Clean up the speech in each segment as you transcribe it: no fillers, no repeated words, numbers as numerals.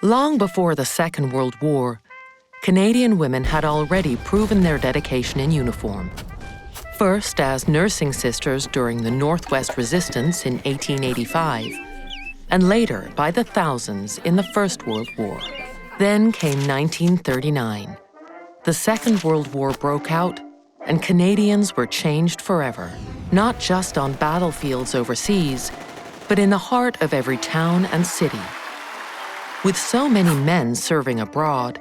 Long before the Second World War, Canadian women had already proven their dedication in uniform. First as nursing sisters during the Northwest Resistance in 1885, and later by the thousands in the First World War. Then came 1939. The Second World War broke out, and Canadians were changed forever, not just on battlefields overseas, but in the heart of every town and city. With so many men serving abroad,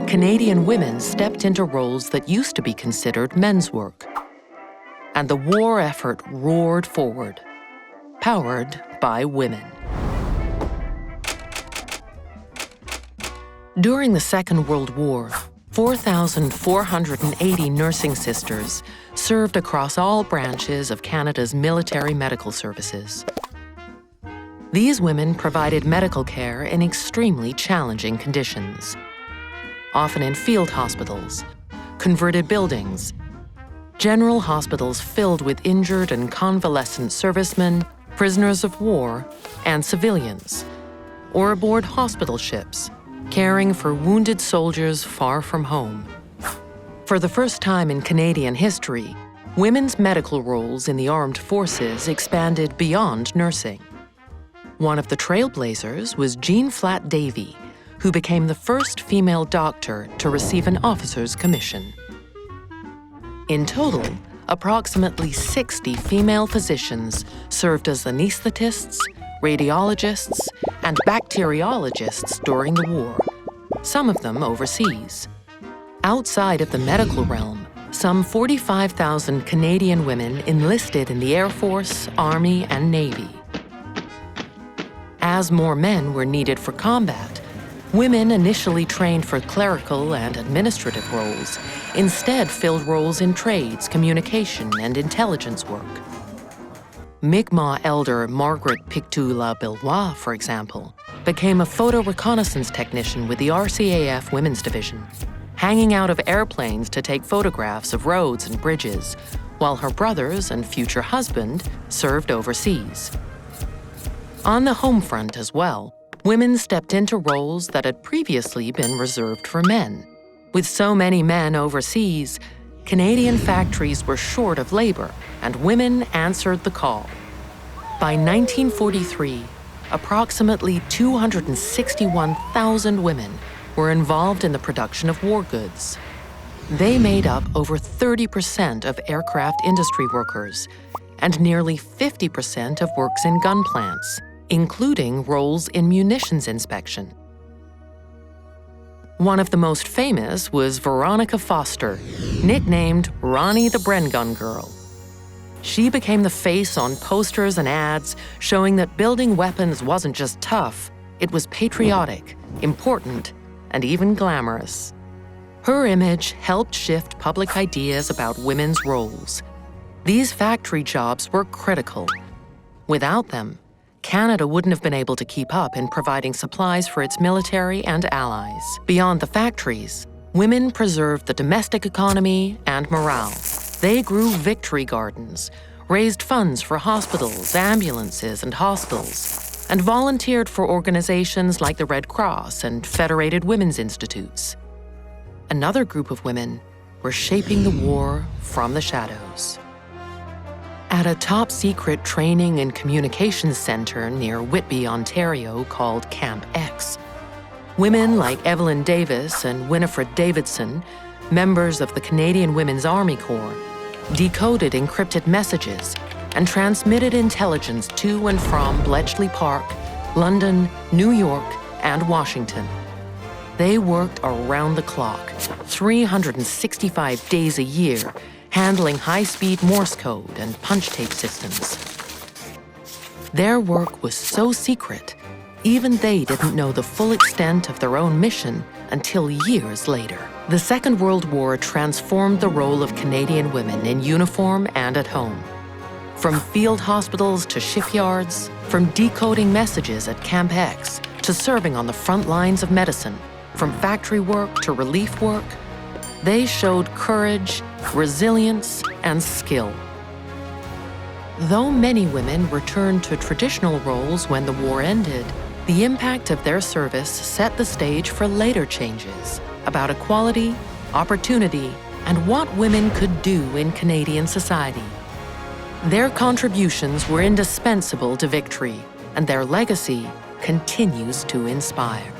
Canadian women stepped into roles that used to be considered men's work. And the war effort roared forward, powered by women. During the Second World War, 4,480 nursing sisters served across all branches of Canada's military medical services. These women provided medical care in extremely challenging conditions, often in field hospitals, converted buildings, general hospitals filled with injured and convalescent servicemen, prisoners of war, and civilians, or aboard hospital ships, caring for wounded soldiers far from home. For the first time in Canadian history, women's medical roles in the armed forces expanded beyond nursing. One of the trailblazers was Jean Flatt Davy, who became the first female doctor to receive an officer's commission. In total, approximately 60 female physicians served as anesthetists, radiologists, and bacteriologists during the war, some of them overseas. Outside of the medical realm, some 45,000 Canadian women enlisted in the Air Force, Army, and Navy. As more men were needed for combat, women initially trained for clerical and administrative roles instead filled roles in trades, communication, and intelligence work. Mi'kmaq elder Margaret Pictou Labillois, for example, became a photo reconnaissance technician with the RCAF Women's Division, hanging out of airplanes to take photographs of roads and bridges, while her brothers and future husband served overseas. On the home front as well, women stepped into roles that had previously been reserved for men. With so many men overseas, Canadian factories were short of labor, and women answered the call. By 1943, approximately 261,000 women were involved in the production of war goods. They made up over 30% of aircraft industry workers and nearly 50% of works in gun plants, including roles in munitions inspection. One of the most famous was Veronica Foster, nicknamed Ronnie the Bren Gun Girl. She became the face on posters and ads showing that building weapons wasn't just tough, it was patriotic, important, and even glamorous. Her image helped shift public ideas about women's roles. These factory jobs were critical. Without them, Canada wouldn't have been able to keep up in providing supplies for its military and allies. Beyond the factories, women preserved the domestic economy and morale. They grew victory gardens, raised funds for hospitals, ambulances, and hostels, and volunteered for organizations like the Red Cross and Federated Women's Institutes. Another group of women were shaping the war from the shadows. At a top-secret training and communications center near Whitby, Ontario called Camp X, women like Evelyn Davis and Winifred Davidson, members of the Canadian Women's Army Corps, decoded encrypted messages and transmitted intelligence to and from Bletchley Park, London, New York, and Washington. They worked around the clock, 365 days a year, handling high-speed Morse code and punch tape systems. Their work was so secret, even they didn't know the full extent of their own mission until years later. The Second World War transformed the role of Canadian women in uniform and at home. From field hospitals to shipyards, from decoding messages at Camp X to serving on the front lines of medicine, from factory work to relief work, they showed courage, resilience, and skill. Though many women returned to traditional roles when the war ended, The impact of their service set the stage for later changes about equality, opportunity, and what women could do in Canadian society. Their contributions were indispensable to victory, and their legacy continues to inspire.